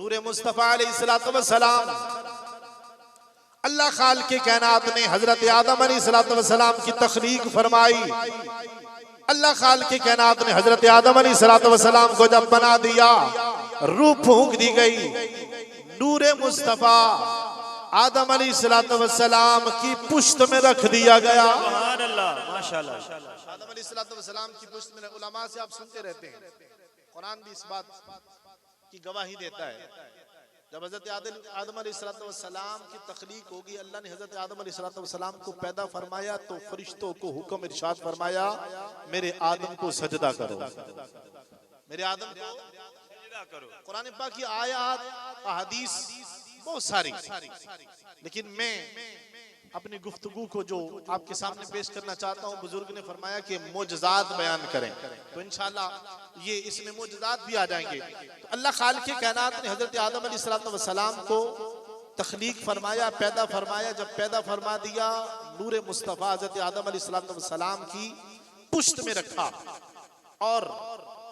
नूरे मुस्तफा अलैहिस्सलाम अल्लाह खालिक कायनात ने हजरत आदम अलैहिस्सलाम की तख्लीक फरमाई। अल्लाह खालिक कायनात ने हजरत आदम अलैहिस्सलाम को जब बना दिया, रूह फूंक दी गई, नूरे मुस्तफा आदम अलैहिस्सलाम की पुश्त में रख दिया गया। सुभान अल्लाह, माशाअल्लाह। आदम अलैहिस्सलाम की पुश्त में, उलमा से आप सुनते रहते हैं, कुरान भी इस बात की गवाही देता है। जब हजरत आदम अलैहिस्सलाम की तख्लीक होगी, अल्लाह ने हजरत आदम अलैहिस्सलाम को पैदा फरमाया तो फरिश्तों को हुक्म इरशाद फरमाया, मेरे आदम को सजदा करो, मेरे आदम को सजदा करो। कुरान पाक की आयत अहादीस बहुत सारी, लेकिन मैं अपनी गुफ्तगू को जो आपके सामने पेश करना चाहता हूँ, बुजुर्ग ने फरमाया कि मोजज़ात बयान करें, तो इंशाअल्लाह ये इसमें मोजज़ात भी आ जाएंगे। तो अल्लाह खालिक कायनात ने हजरत आदम अलैहिस्सलाम को तख्लीक फरमाया, पैदा फरमाया। जब पैदा फरमा दिया, नूरे मुस्तफा हजरत आदम अलैहिस्सलाम की पुश्त में रखा और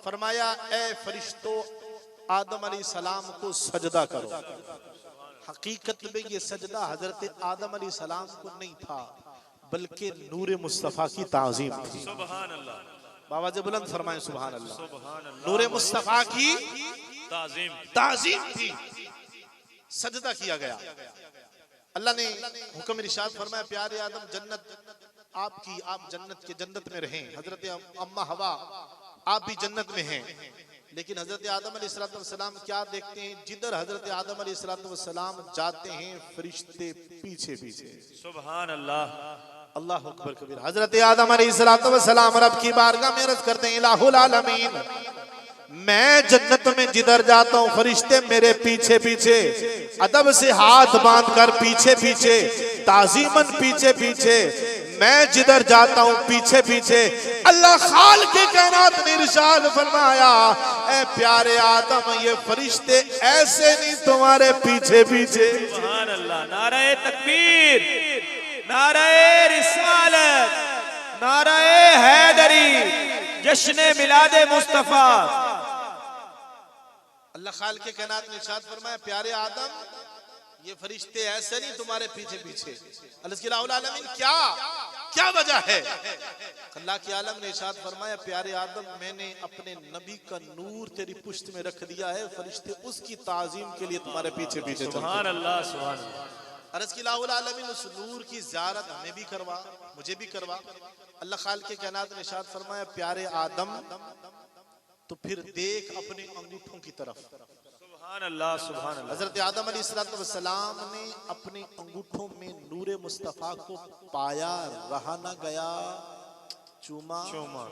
फरमाया, ए फरिश्तों, आदम अलैहिस्सलाम को सजदा करो। हकीकत में ये सजदा हजरत आदम अलैहिस्सलाम को नहीं था, बल्कि नूरे मुस्तफा की ताज़ीम थी। सुभान अल्लाह, बाबा जी बुलंद फरमाएं सुभान अल्लाह। सुभान अल्लाह। नूरे मुस्तफा की ताज़ीम थी, सजदा किया गया। अल्लाह ने हुक्म इरशाद फरमाया, प्यारे आदम, जन्नत आपकी, आप जन्नत में रहें। हजरत अम्मा हवा आप भी जन्नत में हैं, लेकिन हजरत आदम अलैहिस्सलाम क्या देखते हैं, जिधर हजरत आदम अलैहिस्सलाम जाते हैं फरिश्ते पीछे पीछे। सुभान अल्लाह, अल्लाह अकबर कबीर। हजरत आदम अलैहिस्सलाम रब की बारगाह में अर्ज़ करते हैं, इलाहुल आलमीन, मैं जन्नत में जिधर जाता हूँ फरिश्ते मेरे पीछे पीछे, अदब से हाथ बांध कर पीछे पीछे, ताज़ीमन पीछे पीछे, मैं जिधर जाता हूँ पीछे पीछे। अल्लाह खालिक कायनात ने इरशाद फरमाया, ए प्यारे आदम, ये फरिश्ते ऐसे नहीं तुम्हारे पीछे पीछे। सुभान अल्लाह। नारे तकबीर, नारे रिसालत, नारे हैदरी, जश्न मिलादे मुस्तफा। अल्लाह खालिक कायनात ने इरशाद फरमाया, प्यारे आदम, ये फरिश्ते ऐसे नहीं तुम्हारे पीछे पीछे। आलमीन, क्या वजह है? अल्लाह के आलम ने इरशाद फरमाया, प्यारे आदम, मैंने अपने नबी का नूर तेरी पुश्त में रख दिया है, फरिश्ते उसकी ताज़ीम के लिए तुम्हारे पीछे पीछे। सुभान अल्लाह, सुभान अल्लाह। अर्ज़ की लाहुल आलमीन, उस नूर की ज़ियारत हमें भी करवा, मुझे भी करवा। अल्लाह खालिक कायनात ने इरशाद फरमाया, प्यारे आदम, तो फिर देख अपने अंगूठों की तरफ। सुभान अल्लाह, सुभान अल्लाह। हजरत आदम अलैहिस्सलाम ने अपने अंगूठों में नूरे मुस्तफा को पाया, रहा न गया, चूमा,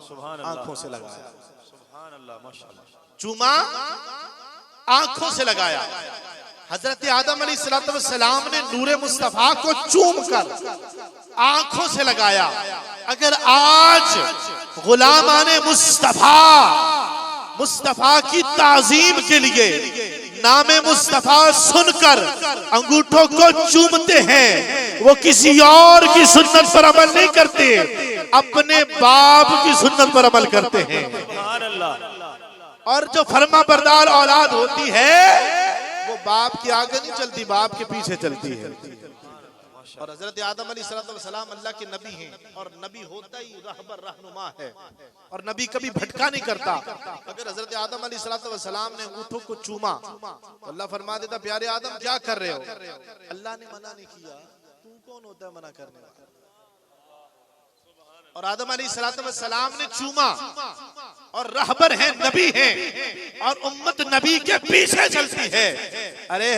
सुभान अल्लाह, आंखों से लगाया। सुभान अल्लाह, माशाअल्लाह। चूमा, आंखों से लगाया। हजरत आदम अलैहिस्सलाम ने नूरे मुस्तफा को चूम कर आंखों से लगाया। अगर आज गुलामाने मुस्तफा की ताज़ीम के लिए नामे मुस्तफा सुनकर अंगूठों को चूमते हैं, वो किसी और की सुन्नत पर अमल नहीं करते, अपने बाप की सुन्नत पर अमल करते हैं। सुभान अल्लाह। और जो फरमा बरदार औलाद होती है, वो बाप के आगे नहीं चलती, बाप के पीछे चलती है। और हजरत आदम अलैहिस्सलाम अल्लाह के नबी हैं, और नबी होता ही रहबर रहनुमा है, और नबी कभी भटका नहीं करता। अगर हजरत आदम अलैहिस्सलाम ने अंगूठों को चूमा तो अल्लाह फरमा देता, प्यारे आदम क्या कर रहे हो? अल्लाह ने मना नहीं किया, तू कौन होता है मना करने वाला? और आदम अलैहिस्सलाम ने चूमा, और रहबर है, नबी है, और उम्मत नबी के पीछे चलती है। अरे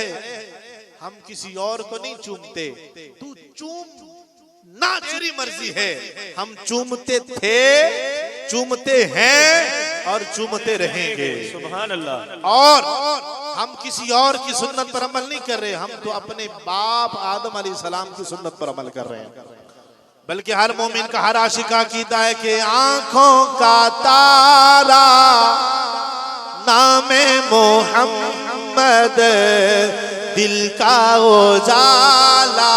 हम किसी और को नहीं चूमते, तू चूम ना, तेरी मर्जी है। हम चूमते थे, चूमते हैं और चूमते रहेंगे। सुभान अल्लाह। और हम किसी और की सुन्नत पर अमल नहीं कर रहे, हम तो अपने बाप आदम अलैहिस्सलाम की सुन्नत पर अमल कर रहे हैं। बल्कि हर मोमिन का, हर आशिका कीदा है कि आंखों का तारा नामे मोहम्मद, दिल का उजाला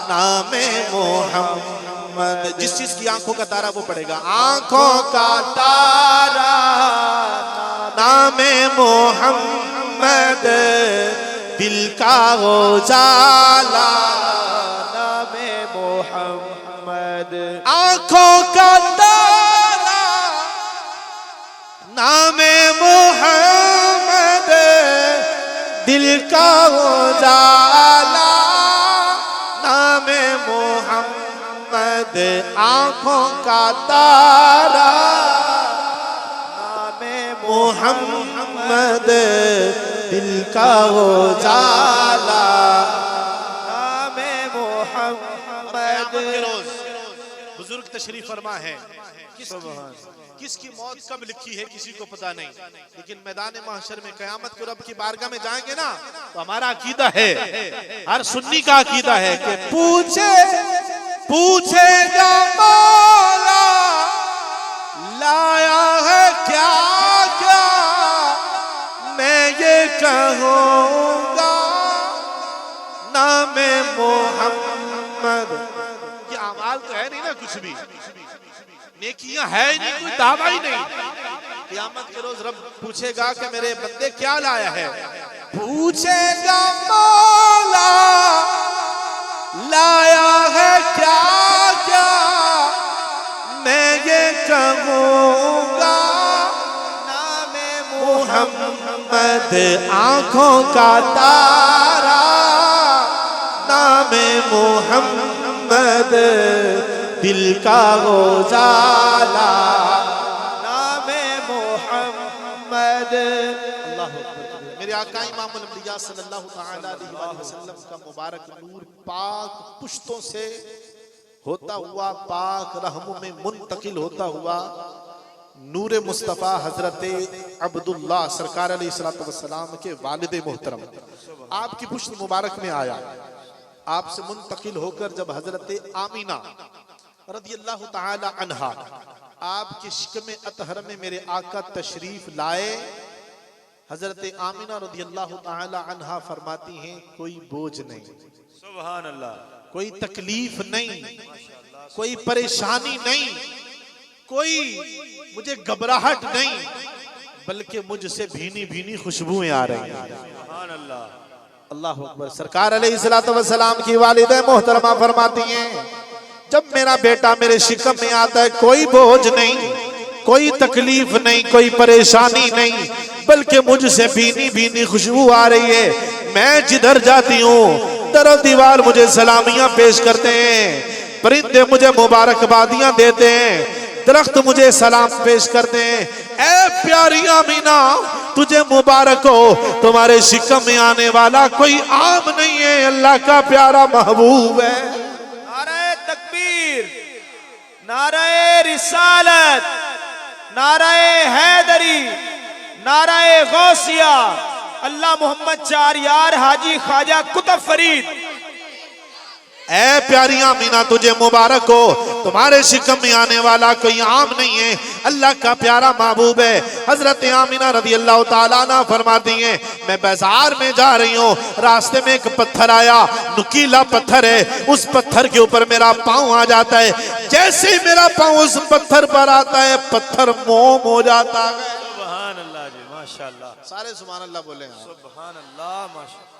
नामे मोहम्मद। जिस चीज की आंखों का तारा वो पड़ेगा, आंखों का तारा नामे मोहम्मद, मोहम्मद दिल का उजाला, नामे मोहम्मद आंखों का तारा, नामे मोहम्मद दिल का उजाला, नामे मोहम्मद आंखों का तारा, नामे मोहम्मद दिल का उजाला। नामे मोहम्मद। बुजुर्ग तशरीफ फरमा है, किसकी मौत कब लिखी है किसी को पता नहीं, लेकिन मैदान महशर में कयामत को रब की बारगाह में जाएंगे ना, तो हमारा अकीदा है, हर सुन्नी का अकीदा है कि पूछेगा मौला लाया है क्या क्या, मैं ये कहूँगा नामे मोहम्मद। ये अमाल तो है नहीं ना, कुछ भी नेकियां है ही नहीं, कोई दावा ही नहीं। क़यामत के रोज रब पूछेगा कि मेरे बंदे क्या लाया है, पूछेगा मौला लाया है क्या क्या, मैं ये कहूँगा नामे मोहम्मद आंखों का तारा, नामे मोहम्मद दिल का उजाला, नामे मोहम्मद। अल्लाह अकबर। मेरे आका इमामुल अंबिया सल्लल्लाहु तआला अलैहि वसल्लम का मुबारक नूर पाक पुश्तों से होता हुआ पाक रहमों में मुंतकिल होता हुआ नूरे मुस्तफ़ा हजरत अब्दुल्ला सरकार अलैहिस्सलातु वस्सलाम के वालिद मोहतरम आपकी पुश्त मुबारक में आया। आपसे मुंतकिल होकर जब हजरत आमीना रदियल्लाहु ताला अन्हा आपके शिकम अतहर में मेरे आका तशरीफ लाए, हजरत आमीना रदियल्लाहु ताला अन्हा फरमाती हैं कोई बोझ नहीं, सुभान अल्लाह, कोई तकलीफ नहीं, कोई परेशानी नहीं, कोई मुझे घबराहट नहीं, बल्कि मुझसे भीनी भीनी खुशबुएं आ रही हैं। सुभान अल्लाह, अल्लाह अकबर। सरकार अलैहिस्सलातु वस्सलाम की वालिदा मोहतरमा फरमाती हैं जब मेरा बेटा मेरे शिकम में आता है कोई बोझ नहीं, कोई तकलीफ नहीं, कोई परेशानी नहीं, बल्कि मुझसे भीनी भीनी खुशबू आ रही है। मैं जिधर जाती हूँ दरो दीवार मुझे सलामियां पेश करते हैं, परिंदे मुझे मुबारकबादियां देते हैं, दरख्त मुझे सलाम पेश करते हैं। ऐ प्यारी आमीना तुझे मुबारक हो, तुम्हारे शिकम में आने वाला कोई आम नहीं है, अल्लाह का प्यारा महबूब है। नारे तकबीर, नारे रिसालत, नारे हैदरी, नारे गौसिया, अल्लाह मोहम्मद चार यार हाजी ख्वाजा कुतुब फरीद। ऐ प्यारी आमीना तुझे मुबारक हो, तुम्हारे शिकम में आने वाला कोई आम नहीं है, अल्लाह का प्यारा महबूब है। हजरत आमीना रज़ियल्लाहु ताला अन्हा फरमाती हैं मैं बाजार में जा रही हूँ, रास्ते में एक पत्थर आया, नुकीला पत्थर है, उस पत्थर के ऊपर मेरा पाँव आ जाता है, जैसे ही मेरा पाँव उस पत्थर पर आता है पत्थर मोम हो जाता है। सुभान अल्लाह जी, माशाअल्लाह, सारे सुभान अल्लाह बोले। सुभान अल्लाह, माशाअल्लाह।